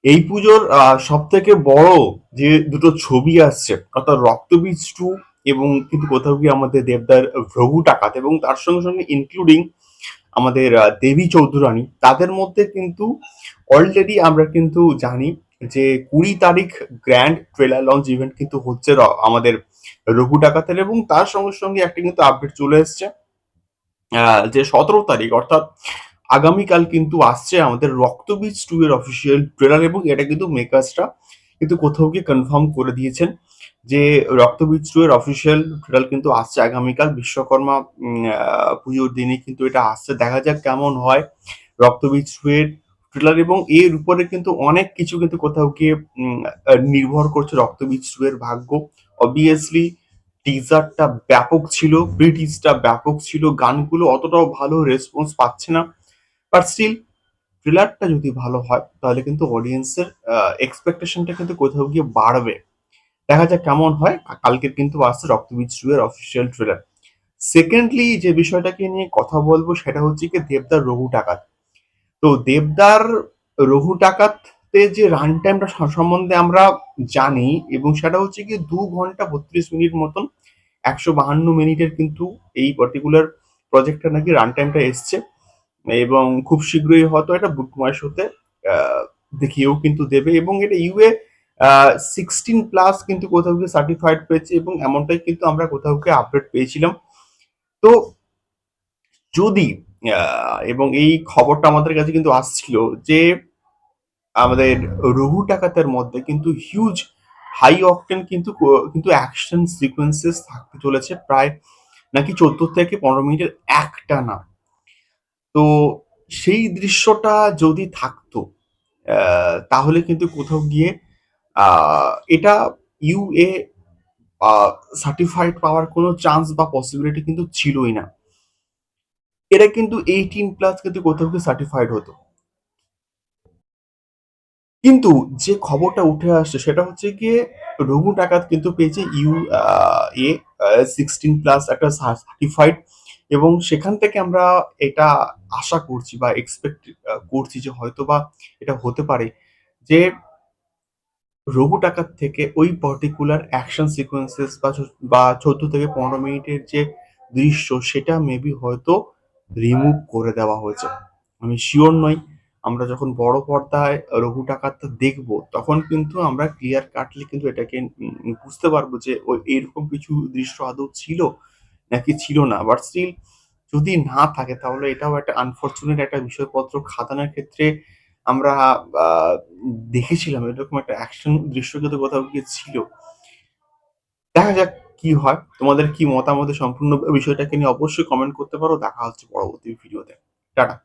এই পুজোর সব থেকে বড় যে দুটো ছবি আসছে অর্থাৎ রক্তবীজ টু এবং কিন্তু কোথাও গিয়ে আমাদের দেবদার ভ্রঘু টাকাত এবং তার সঙ্গে সঙ্গে ইনক্লুডিং আমাদের দেবী চৌধুরানী তাদের মধ্যে কিন্তু অলরেডি আমরা কিন্তু জানি যে 20 তারিখ গ্র্যান্ড ট্রেলার লঞ্চ ইভেন্ট কিন্তু হচ্ছে আমাদের রঘু ডাকাতের এবং তার সঙ্গে সঙ্গে একটা কিন্তু আপডেট চলে এসছে যে 17 তারিখ অর্থাৎ আগামীকাল কিন্তু আসছে আমাদের রক্তবীজ টু এর অফিসিয়াল ট্রেলার এবং এটা কিন্তু মেকার্সরা কিন্তু কোথাও গিয়ে কনফার্ম করে দিয়েছেন যে রক্তবীজ টু এর অফিসিয়াল ট্রেলার কিন্তু আসছে আগামীকাল বিশ্বকর্মা পুজোর দিনে কিন্তু এটা আসছে। দেখা যাক কেমন হয় রক্তবীজ টু এর ট্রেলার এবং এর উপরে কিন্তু অনেক কিছু কিন্তু কোথাও গিয়ে নির্ভর করছে রক্তবীজ টু এর ভাগ্য। অবভিয়াসলি টিজারটা ব্যাপক ছিল, প্রি টিজটা ব্যাপক ছিল, গানগুলো অতটাও ভালো রেসপন্স পাচ্ছে না, বাট স্টিল ট্রেলারটা যদি ভালো হয় তাহলে কিন্তু অডিয়েন্সের এক্সপেকটেশনটা কিন্তু কোথাও গিয়ে বাড়বে। দেখা যাক কেমন হয়। কালকে কিন্তু আসছে রক্তবীজ টু এর অফিসিয়াল ট্রেলার। সেকেন্ডলি যে বিষয়টাকে নিয়ে কথা বলবো সেটা হচ্ছে কি দেবদার রঘু ডাকাত। তো দেবদার রঘু ডাকাতে যে রান টাইমটা সম্বন্ধে আমরা জানি এবং সেটা হচ্ছে কি 2 ঘন্টা 32 মিনিট মতন 152 মিনিটের কিন্তু এই পার্টিকুলার প্রজেক্টটা নাকি রান টাইমটা এসছে এবং খুব শীঘ্রই হয়তো এটা বুকমাই শোতে দেখিয়েও কিন্তু দেবে এবং এটা ইউএ 16+ কিন্তু কোথাও গিয়ে সার্টিফাইড পেয়েছে এবং এমনটাই কিন্তু আমরা কোথাও গিয়ে আপডেট পেয়েছিলাম। তো যদি এবং এই খবরটা আমাদের কাছে কিন্তু আসছিল যে আমাদের রঘু ডাকাতের মধ্যে কিন্তু হিউজ হাই অকটেন কিন্তু অ্যাকশন সিকোয়েন্সেস থাকতে চলেছে প্রায় নাকি 14 থেকে 15 মিনিটের একটা না। তো সেই দৃশ্যটা যদি থাকতো তাহলে কিন্তু কোথাও গিয়ে এটা ইউএ সার্টিফাইড পাওয়ার কোনো চান্স বা পসিবিলিটি কিন্তু ছিলই না। এটা কিন্তু 18+ কিন্তু কোথাও গিয়ে সার্টিফাইড হতো। কিন্তু যে খবরটা উঠে আসছে সেটা হচ্ছে গিয়ে রঘু ডাকাত কিন্তু পেয়েছে এ 16+ একটা সার্টিফাইড এবং সেখান থেকে আমরা এটা আশা করছি বা এক্সপেক্ট করছি যে হয়তো বা এটা হতে পারে যে রঘু ডাকাত থেকে ওই পার্টিকুলার অ্যাকশন সিকোয়েন্সেস বা 14 থেকে 15 মিনিটের যে দৃশ্য সেটা মেবি হয়তো রিমুভ করে দেওয়া হয়েছে। আমি শিওর নই। আমরা যখন বড় পর্দায় রঘু ডাকাতটা দেখবো তখন কিন্তু আমরা ক্লিয়ার কাটলি কিন্তু এটাকে বুঝতে পারবো যে ওই এরকম কিছু দৃশ্য আদৌ ছিল নাকি ছিল না। বাট স্টিল যদি না থাকে তাহলে এটাও একটা আনফরচুনেট একটা বিষয়পত্র খাদানের ক্ষেত্রে আমরা আ দেখেছিলাম এরকম একটা অ্যাকশন দৃশ্য কিন্তু কোথাও গিয়ে ছিল। দেখা যাক কি হয়। তোমাদের কি মতামত এই সম্পূর্ণ বিষয়টাকে নিয়ে অবশ্যই কমেন্ট করতে পারো। দেখা হচ্ছে পরবর্তী ভিডিওতে। টাটা।